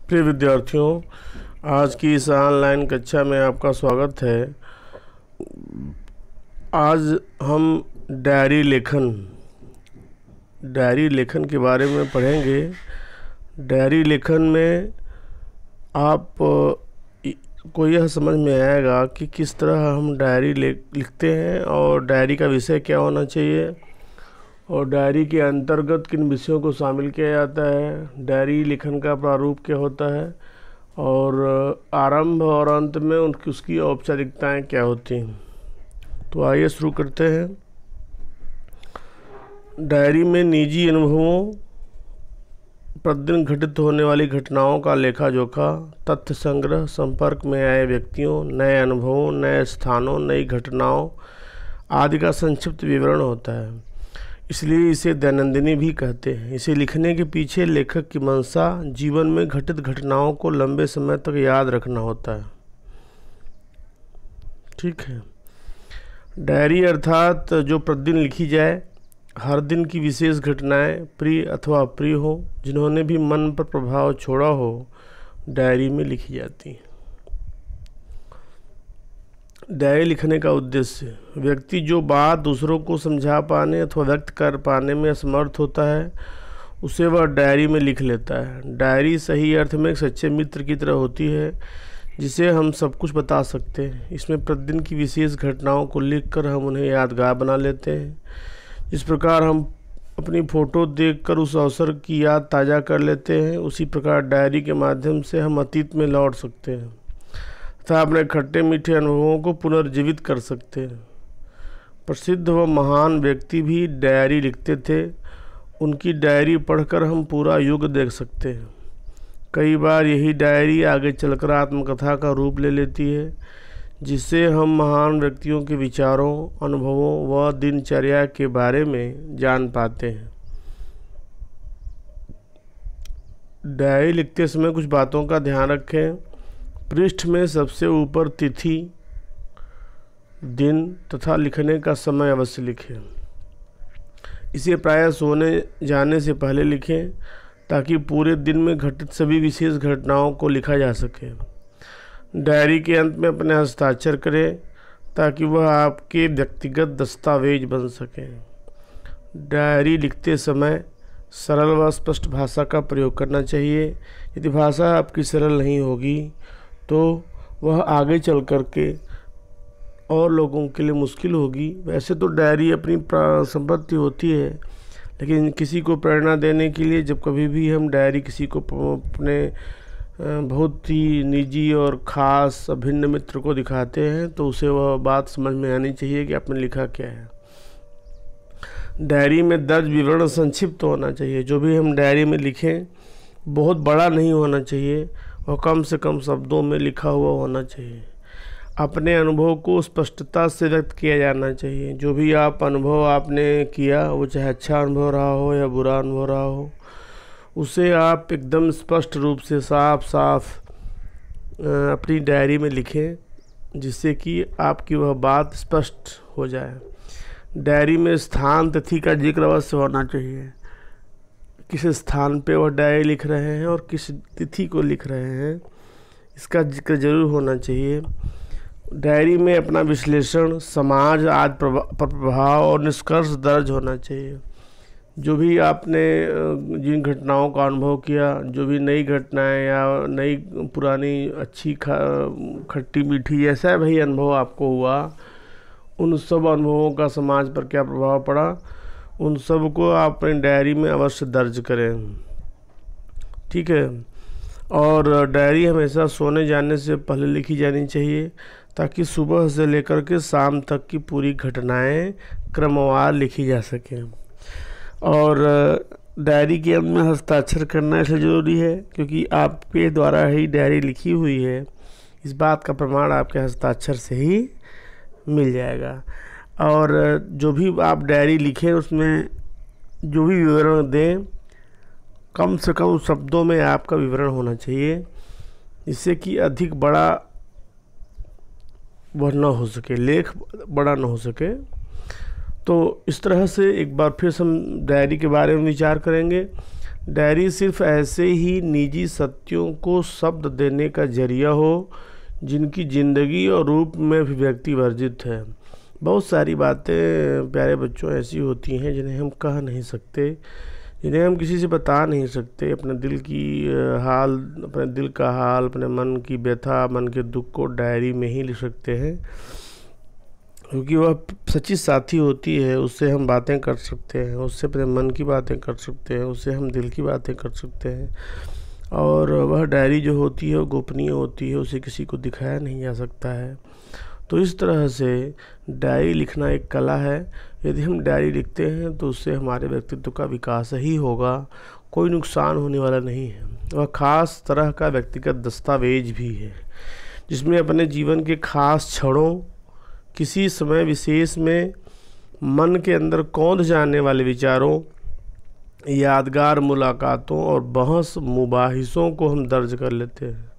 प्रिय विद्यार्थियों, आज की इस ऑनलाइन कक्षा में आपका स्वागत है। आज हम डायरी लेखन के बारे में पढ़ेंगे। डायरी लेखन में आप को यह समझ में आएगा कि किस तरह हम डायरी लिखते हैं और डायरी का विषय क्या होना चाहिए और डायरी के अंतर्गत किन विषयों को शामिल किया जाता है, डायरी लेखन का प्रारूप क्या होता है और आरंभ और अंत में उसकी औपचारिकताएं क्या होती हैं। तो आइए शुरू करते हैं। डायरी में निजी अनुभवों, प्रतिदिन घटित होने वाली घटनाओं का लेखा जोखा, तथ्य संग्रह, संपर्क में आए व्यक्तियों, नए अनुभवों, नए स्थानों, नई घटनाओं आदि का संक्षिप्त विवरण होता है। इसलिए इसे दैनंदिनी भी कहते हैं। इसे लिखने के पीछे लेखक की मंशा जीवन में घटित घटनाओं को लंबे समय तक याद रखना होता है। ठीक है। डायरी अर्थात जो प्रतिदिन लिखी जाए, हर दिन की विशेष घटनाएं प्रिय अथवा अप्रिय हो, जिन्होंने भी मन पर प्रभाव छोड़ा हो, डायरी में लिखी जाती हैं। डायरी लिखने का उद्देश्य, व्यक्ति जो बात दूसरों को समझा पाने अथवा व्यक्त कर पाने में असमर्थ होता है, उसे वह डायरी में लिख लेता है। डायरी सही अर्थ में एक सच्चे मित्र की तरह होती है, जिसे हम सब कुछ बता सकते हैं। इसमें प्रतिदिन की विशेष घटनाओं को लिखकर हम उन्हें यादगार बना लेते हैं। जिस प्रकार हम अपनी फ़ोटो देखकर उस अवसर की याद ताज़ा कर लेते हैं, उसी प्रकार डायरी के माध्यम से हम अतीत में लौट सकते हैं तथा अपने खट्टे मीठे अनुभवों को पुनर्जीवित कर सकते हैं। प्रसिद्ध व महान व्यक्ति भी डायरी लिखते थे। उनकी डायरी पढ़कर हम पूरा युग देख सकते हैं। कई बार यही डायरी आगे चलकर आत्मकथा का रूप ले लेती है, जिससे हम महान व्यक्तियों के विचारों, अनुभवों व दिनचर्या के बारे में जान पाते हैं। डायरी लिखते समय कुछ बातों का ध्यान रखें। पृष्ठ में सबसे ऊपर तिथि, दिन तथा लिखने का समय अवश्य लिखें। इसे प्रायः सोने जाने से पहले लिखें, ताकि पूरे दिन में घटित सभी विशेष घटनाओं को लिखा जा सके। डायरी के अंत में अपने हस्ताक्षर करें, ताकि वह आपके व्यक्तिगत दस्तावेज बन सके। डायरी लिखते समय सरल व स्पष्ट भाषा का प्रयोग करना चाहिए। यदि भाषा आपकी सरल नहीं होगी तो वह आगे चल कर के और लोगों के लिए मुश्किल होगी। वैसे तो डायरी अपनी संपत्ति होती है, लेकिन किसी को प्रेरणा देने के लिए जब कभी भी हम डायरी किसी को अपने बहुत ही निजी और ख़ास अभिन्न मित्र को दिखाते हैं, तो उसे वह बात समझ में आनी चाहिए कि आपने लिखा क्या है। डायरी में दर्ज विवरण संक्षिप्त होना चाहिए। जो भी हम डायरी में लिखें बहुत बड़ा नहीं होना चाहिए और कम से कम शब्दों में लिखा हुआ होना चाहिए। अपने अनुभव को स्पष्टता से व्यक्त किया जाना चाहिए। जो भी अनुभव आपने किया, वो चाहे अच्छा अनुभव रहा हो या बुरा अनुभव रहा हो, उसे आप एकदम स्पष्ट रूप से साफ अपनी डायरी में लिखें, जिससे कि आपकी वह बात स्पष्ट हो जाए। डायरी में स्थान, तिथि का जिक्र अवश्य होना चाहिए। किस स्थान पे वह डायरी लिख रहे हैं और किस तिथि को लिख रहे हैं, इसका जिक्र जरूर होना चाहिए। डायरी में अपना विश्लेषण, समाज आदि प्रभाव और निष्कर्ष दर्ज होना चाहिए। जो भी आपने जिन घटनाओं का अनुभव किया, जो भी नई घटनाएं या नई पुरानी अच्छी खट्टी मीठी जैसा भी अनुभव आपको हुआ, उन सब अनुभवों का समाज पर क्या प्रभाव पड़ा, उन सब को आप अपनी डायरी में अवश्य दर्ज करें। ठीक है। और डायरी हमेशा सोने जाने से पहले लिखी जानी चाहिए, ताकि सुबह से लेकर के शाम तक की पूरी घटनाएं क्रमवार लिखी जा सकें। और डायरी के अंत में हस्ताक्षर करना इसलिए ज़रूरी है क्योंकि आपके द्वारा ही डायरी लिखी हुई है। इस बात का प्रमाण आपके हस्ताक्षर से ही मिल जाएगा। और जो भी आप डायरी लिखें उसमें जो भी विवरण दें, कम से कम शब्दों में आपका विवरण होना चाहिए, जिससे कि अधिक बड़ा वह न हो सके, लेख बड़ा न हो सके। तो इस तरह से एक बार फिर हम डायरी के बारे में विचार करेंगे। डायरी सिर्फ ऐसे ही निजी सत्यों को शब्द देने का जरिया हो जिनकी ज़िंदगी और रूप में अभिव्यक्ति वर्जित है। बहुत सारी बातें प्यारे बच्चों ऐसी होती हैं जिन्हें हम कह नहीं सकते, जिन्हें हम किसी से बता नहीं सकते। अपने दिल की हाल, अपने दिल का हाल, अपने मन की व्यथा, मन के दुख को डायरी में ही लिख सकते हैं, क्योंकि वह सच्ची साथी होती है। उससे हम बातें कर सकते हैं, उससे अपने मन की बातें कर सकते हैं, उससे हम दिल की बातें कर सकते हैं। और वह डायरी जो होती है वो गोपनीय होती है, उसे किसी को दिखाया नहीं जा सकता है। तो इस तरह से डायरी लिखना एक कला है। यदि हम डायरी लिखते हैं तो उससे हमारे व्यक्तित्व का विकास ही होगा, कोई नुकसान होने वाला नहीं है। वह खास तरह का व्यक्तिगत दस्तावेज भी है जिसमें अपने जीवन के खास क्षणों, किसी समय विशेष में मन के अंदर कौंध जाने वाले विचारों, यादगार मुलाकातों और बहस मुबाहिसों को हम दर्ज कर लेते हैं।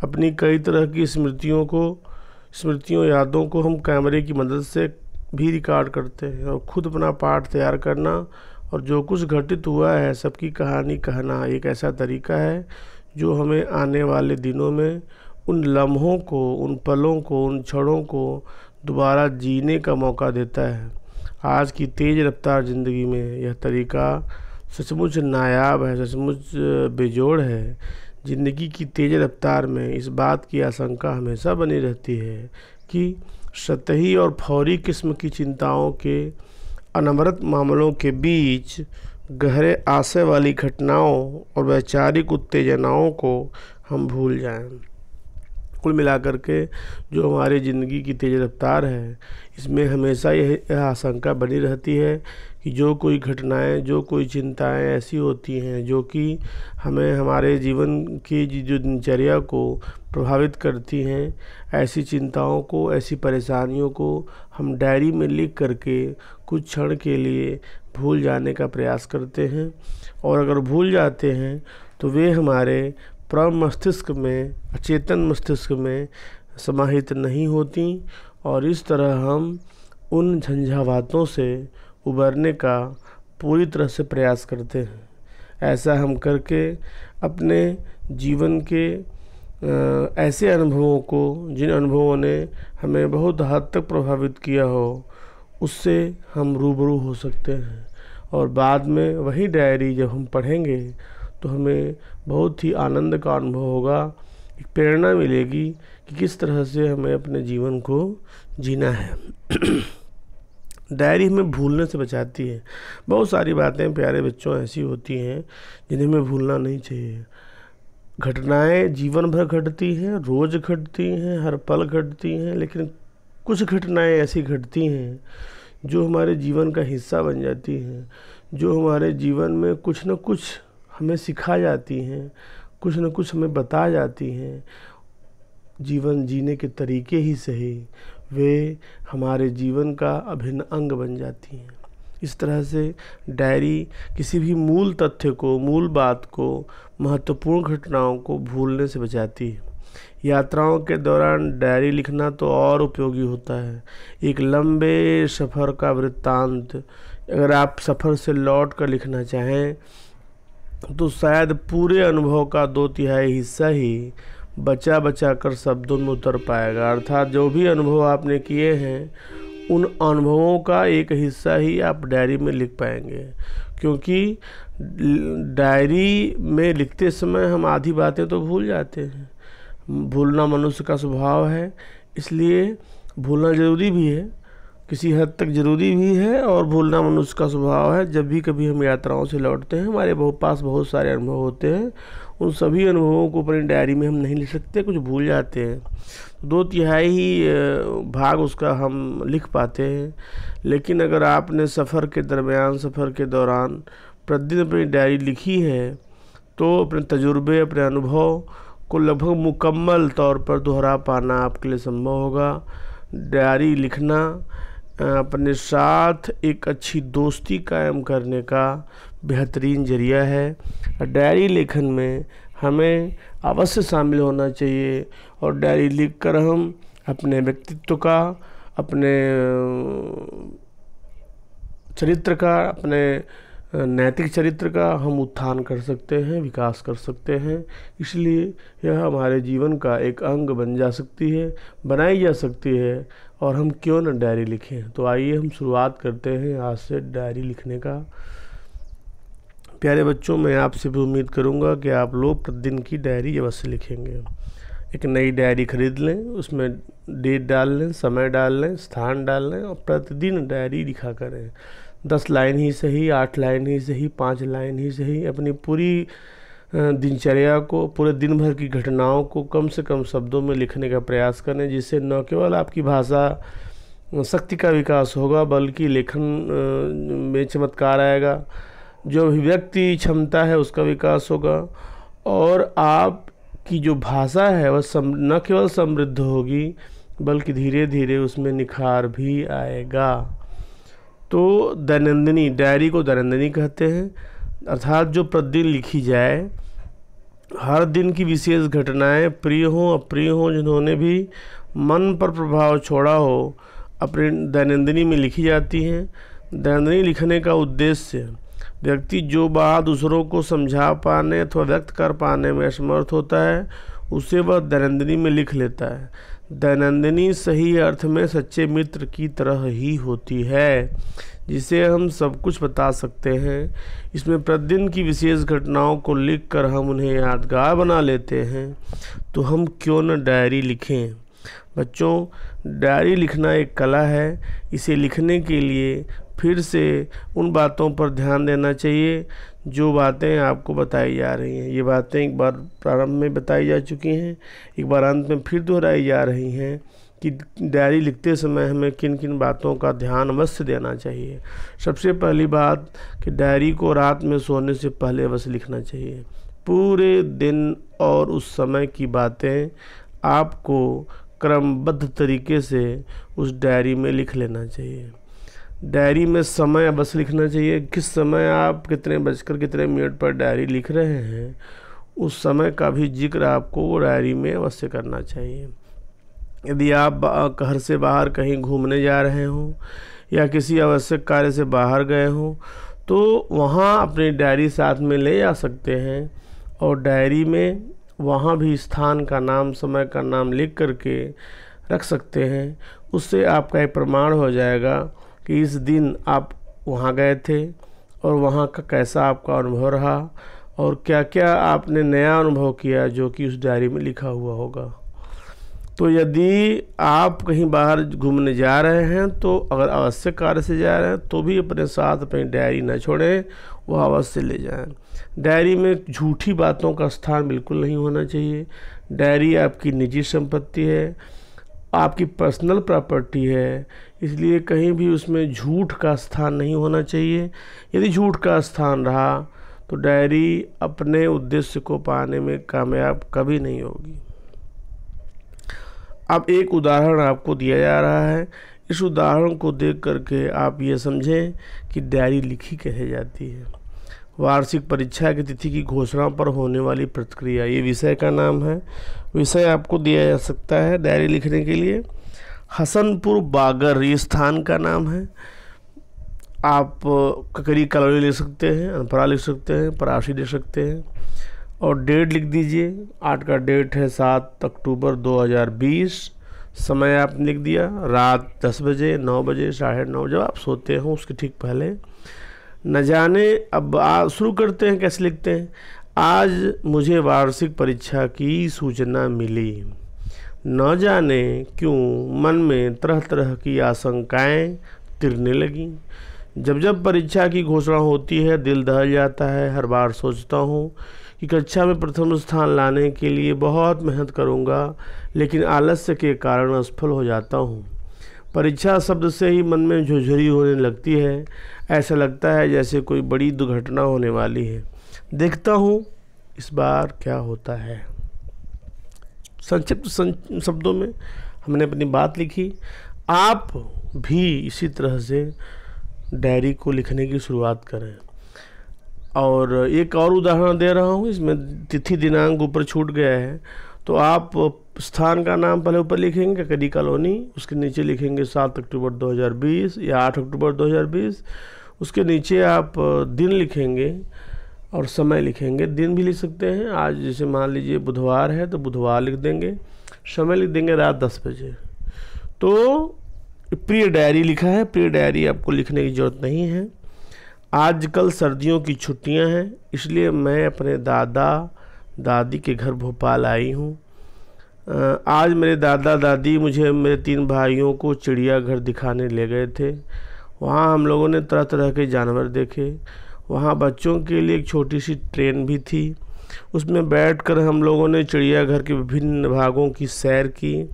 अपनी कई तरह की स्मृतियों यादों को हम कैमरे की मदद से भी रिकॉर्ड करते हैं। और खुद अपना पाठ तैयार करना और जो कुछ घटित हुआ है सबकी कहानी कहना एक ऐसा तरीका है जो हमें आने वाले दिनों में उन लम्हों को, उन पलों को, उन क्षणों को दोबारा जीने का मौका देता है। आज की तेज़ रफ्तार ज़िंदगी में यह तरीका सचमुच नायाब है, सचमुच बेजोड़ है। ज़िंदगी की तेज़ रफ्तार में इस बात की आशंका हमेशा बनी रहती है कि सतही और फौरी किस्म की चिंताओं के अनवरत मामलों के बीच गहरे आशय वाली घटनाओं और वैचारिक उत्तेजनाओं को हम भूल जाएं। कुल मिलाकर के जो हमारी ज़िंदगी की तेज़ रफ्तार है, इसमें हमेशा यह आशंका बनी रहती है कि जो कोई घटनाएं, जो कोई चिंताएं ऐसी होती हैं जो कि हमें हमारे जीवन की जो दिनचर्या को प्रभावित करती हैं, ऐसी चिंताओं को, ऐसी परेशानियों को हम डायरी में लिख करके कुछ क्षण के लिए भूल जाने का प्रयास करते हैं। और अगर भूल जाते हैं तो वे हमारे प्रम मस्तिष्क में, अचेतन मस्तिष्क में समाहित नहीं होती और इस तरह हम उन झंझावातों से उबरने का पूरी तरह से प्रयास करते हैं। ऐसा हम करके अपने जीवन के ऐसे अनुभवों को, जिन अनुभवों ने हमें बहुत हद तक प्रभावित किया हो, उससे हम रूबरू हो सकते हैं। और बाद में वही डायरी जब हम पढ़ेंगे तो हमें बहुत ही आनंद का अनुभव होगा, एक प्रेरणा मिलेगी कि किस तरह से हमें अपने जीवन को जीना है। डायरी हमें भूलने से बचाती है। बहुत सारी बातें प्यारे बच्चों ऐसी होती हैं जिन्हें हमें भूलना नहीं चाहिए। घटनाएं जीवन भर घटती हैं, रोज़ घटती हैं, हर पल घटती हैं, लेकिन कुछ घटनाएं ऐसी घटती हैं जो हमारे जीवन का हिस्सा बन जाती हैं, जो हमारे जीवन में कुछ न कुछ हमें सिखा जाती हैं, कुछ न कुछ हमें बता जाती हैं। जीवन जीने के तरीके ही सही, वे हमारे जीवन का अभिन्न अंग बन जाती हैं। इस तरह से डायरी किसी भी मूल तथ्य को, मूल बात को, महत्वपूर्ण घटनाओं को भूलने से बचाती है। यात्राओं के दौरान डायरी लिखना तो और उपयोगी होता है। एक लंबे सफ़र का वृत्तांत अगर आप सफ़र से लौट कर लिखना चाहें तो शायद पूरे अनुभव का 2/3 हिस्सा ही बचा बचा कर शब्दों में उतर पाएगा। अर्थात जो भी अनुभव आपने किए हैं उन अनुभवों का एक हिस्सा ही आप डायरी में लिख पाएंगे, क्योंकि डायरी में लिखते समय हम आधी बातें तो भूल जाते हैं। भूलना मनुष्य का स्वभाव है, इसलिए भूलना ज़रूरी भी है, किसी हद तक ज़रूरी भी है, और भूलना मनुष्य का स्वभाव है। जब भी कभी हम यात्राओं से लौटते हैं, हमारे पास बहुत सारे अनुभव होते हैं, उन सभी अनुभवों को अपनी डायरी में हम नहीं लिख सकते, कुछ भूल जाते हैं। 2/3 ही भाग उसका हम लिख पाते हैं। लेकिन अगर आपने सफ़र के दरमियान, सफ़र के दौरान प्रतिदिन अपनी डायरी लिखी है तो अपने तजुर्बे, अपने अनुभव को लगभग मुकम्मल तौर पर दोहरा पाना आपके लिए संभव होगा। डायरी लिखना अपने साथ एक अच्छी दोस्ती कायम करने का बेहतरीन ज़रिया है। डायरी लेखन में हमें अवश्य शामिल होना चाहिए और डायरी लिखकर हम अपने व्यक्तित्व का, अपने चरित्र का, अपने नैतिक चरित्र का हम उत्थान कर सकते हैं, विकास कर सकते हैं। इसलिए यह हमारे जीवन का एक अंग बन जा सकती है, बनाई जा सकती है, और हम क्यों न डायरी लिखें। तो आइए हम शुरुआत करते हैं आज से डायरी लिखने का। प्यारे बच्चों, मैं आपसे भी उम्मीद करूंगा कि आप लोग प्रतिदिन की डायरी अवश्य लिखेंगे। एक नई डायरी खरीद लें, उसमें डेट डाल लें, समय डाल लें, स्थान डाल लें, और प्रतिदिन डायरी लिखा करें। 10 लाइन ही सही, 8 लाइन ही सही, 5 लाइन ही सही, अपनी पूरी दिनचर्या को, पूरे दिन भर की घटनाओं को कम से कम शब्दों में लिखने का प्रयास करें, जिससे न केवल आपकी भाषा शक्ति का विकास होगा, बल्कि लेखन में चमत्कार आएगा, जो अभिव्यक्ति क्षमता है उसका विकास होगा, और आपकी जो भाषा है वह न केवल समृद्ध होगी, बल्कि धीरे धीरे उसमें निखार भी आएगा। तो दैनंदिनी डायरी को दैनंदिनी कहते हैं, अर्थात जो प्रतिदिन लिखी जाए। हर दिन की विशेष घटनाएं, प्रिय हों अप्रिय हों, जिन्होंने भी मन पर प्रभाव छोड़ा हो, अपनी दैनंदिनी में लिखी जाती हैं। दैनंदिनी लिखने का उद्देश्य व्यक्ति जो बात दूसरों को समझा पाने अथवा व्यक्त कर पाने में असमर्थ होता है, उसे वह दैनंदिनी में लिख लेता है। दैनंदिनी सही अर्थ में सच्चे मित्र की तरह ही होती है, जिसे हम सब कुछ बता सकते हैं। इसमें प्रतिदिन की विशेष घटनाओं को लिखकर हम उन्हें यादगार बना लेते हैं। तो हम क्यों न डायरी लिखें। बच्चों, डायरी लिखना एक कला है। इसे लिखने के लिए फिर से उन बातों पर ध्यान देना चाहिए जो बातें आपको बताई जा रही हैं। ये बातें एक बार प्रारंभ में बताई जा चुकी हैं, एक बार अंत में फिर दोहराई जा रही हैं कि डायरी लिखते समय हमें किन किन बातों का ध्यान अवश्य देना चाहिए। सबसे पहली बात कि डायरी को रात में सोने से पहले अवश्य लिखना चाहिए। पूरे दिन और उस समय की बातें आपको क्रमबद्ध तरीके से उस डायरी में लिख लेना चाहिए। डायरी में समय अवश्य लिखना चाहिए। किस समय आप कितने बजकर कितने मिनट पर डायरी लिख रहे हैं, उस समय का भी जिक्र आपको वो डायरी में अवश्य करना चाहिए। यदि आप घर से बाहर कहीं घूमने जा रहे हों या किसी आवश्यक कार्य से बाहर गए हों, तो वहाँ अपनी डायरी साथ में ले जा सकते हैं, और डायरी में वहाँ भी स्थान का नाम, समय का नाम लिख करके रख सकते हैं। उससे आपका एक प्रमाण हो जाएगा कि इस दिन आप वहाँ गए थे और वहाँ का कैसा आपका अनुभव रहा, और क्या क्या आपने नया अनुभव किया जो कि उस डायरी में लिखा हुआ होगा। तो यदि आप कहीं बाहर घूमने जा रहे हैं, तो अगर आवश्यक कार्य से जा रहे हैं तो भी अपने साथ अपनी डायरी न छोड़ें, वह अवश्य ले जाएं। डायरी में झूठी बातों का स्थान बिल्कुल नहीं होना चाहिए। डायरी आपकी निजी संपत्ति है, आपकी पर्सनल प्रॉपर्टी है, इसलिए कहीं भी उसमें झूठ का स्थान नहीं होना चाहिए। यदि झूठ का स्थान रहा तो डायरी अपने उद्देश्य को पाने में कामयाब कभी नहीं होगी। अब एक उदाहरण आपको दिया जा रहा है। इस उदाहरण को देख करके आप ये समझें कि डायरी लिखी कैसे जाती है। वार्षिक परीक्षा की तिथि की घोषणा पर होने वाली प्रतिक्रिया, ये विषय का नाम है। विषय आपको दिया जा सकता है डायरी लिखने के लिए। हसनपुर बागर ये स्थान का नाम है। आप ककरी कॉलोनी लिख सकते हैं, अनपरा लिख सकते हैं, परासी लिख सकते हैं, और डेट लिख दीजिए। 8 का डेट है 7 अक्टूबर 2020। समय आपने लिख दिया, रात 10 बजे, 9 बजे, 9:30, जब आप सोते हो उसके ठीक पहले। न जाने, अब शुरू करते हैं। कैसे लिखते हैं? आज मुझे वार्षिक परीक्षा की सूचना मिली। न जाने क्यों मन में तरह तरह की आशंकाएं तिरने लगीं। जब जब परीक्षा की घोषणा होती है दिल दहल जाता है। हर बार सोचता हूँ कि कक्षा में प्रथम स्थान लाने के लिए बहुत मेहनत करूँगा, लेकिन आलस्य के कारण असफल हो जाता हूँ। परीक्षा शब्द से ही मन में झुरझुरी होने लगती है। ऐसा लगता है जैसे कोई बड़ी दुर्घटना होने वाली है। देखता हूँ इस बार क्या होता है। संक्षिप्त शब्दों में हमने अपनी बात लिखी। आप भी इसी तरह से डायरी को लिखने की शुरुआत करें। और एक और उदाहरण दे रहा हूँ, इसमें तिथि दिनांक ऊपर छूट गया है, तो आप स्थान का नाम पहले ऊपर लिखेंगे ककरी कॉलोनी, उसके नीचे लिखेंगे 7 अक्टूबर 2020 या 8 अक्टूबर 2020। उसके नीचे आप दिन लिखेंगे और समय लिखेंगे। दिन भी लिख सकते हैं, आज जैसे मान लीजिए बुधवार है तो बुधवार लिख देंगे, समय लिख देंगे रात 10 बजे। तो प्रिय डायरी लिखा है, प्रिय डायरी आपको लिखने की ज़रूरत नहीं है। आजकल सर्दियों की छुट्टियां हैं, इसलिए मैं अपने दादा दादी के घर भोपाल आई हूँ। आज मेरे दादा दादी मुझे मेरे 3 भाइयों को चिड़ियाघर दिखाने ले गए थे। वहाँ हम लोगों ने तरह तरह के जानवर देखे। वहाँ बच्चों के लिए एक छोटी सी ट्रेन भी थी, उसमें बैठकर हम लोगों ने चिड़ियाघर के विभिन्न भागों की सैर की।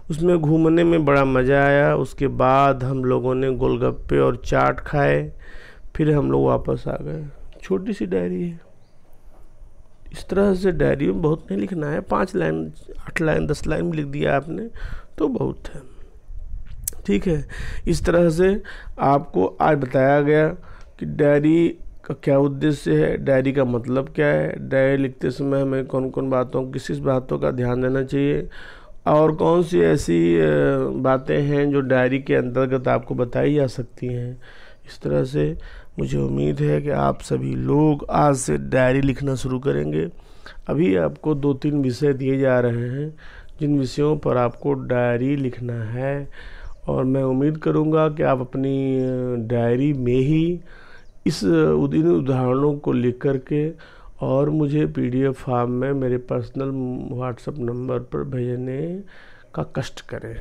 उसमें घूमने में बड़ा मज़ा आया। उसके बाद हम लोगों ने गोलगप्पे और चाट खाए, फिर हम लोग वापस आ गए। छोटी सी डायरी है। इस तरह से डायरी में बहुत नहीं लिखना है, 5 लाइन 8 लाइन 10 लाइन भी लिख दिया आपने तो बहुत है। ठीक है, इस तरह से आपको आज बताया गया कि डायरी का क्या उद्देश्य है, डायरी का मतलब क्या है, डायरी लिखते समय हमें कौन कौन बातों किस किस बातों का ध्यान देना चाहिए, और कौन सी ऐसी बातें हैं जो डायरी के अंतर्गत आपको बताई जा सकती हैं। इस तरह से मुझे उम्मीद है कि आप सभी लोग आज से डायरी लिखना शुरू करेंगे। अभी आपको 2-3 विषय दिए जा रहे हैं जिन विषयों पर आपको डायरी लिखना है, और मैं उम्मीद करूंगा कि आप अपनी डायरी में ही इन उदाहरणों को लिख करके और मुझे PDF फॉर्म में मेरे पर्सनल व्हाट्सएप नंबर पर भेजने का कष्ट करें।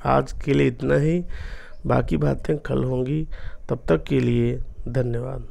आज के लिए इतना ही, बाकी बातें कल होंगी। तब तक के लिए धन्यवाद।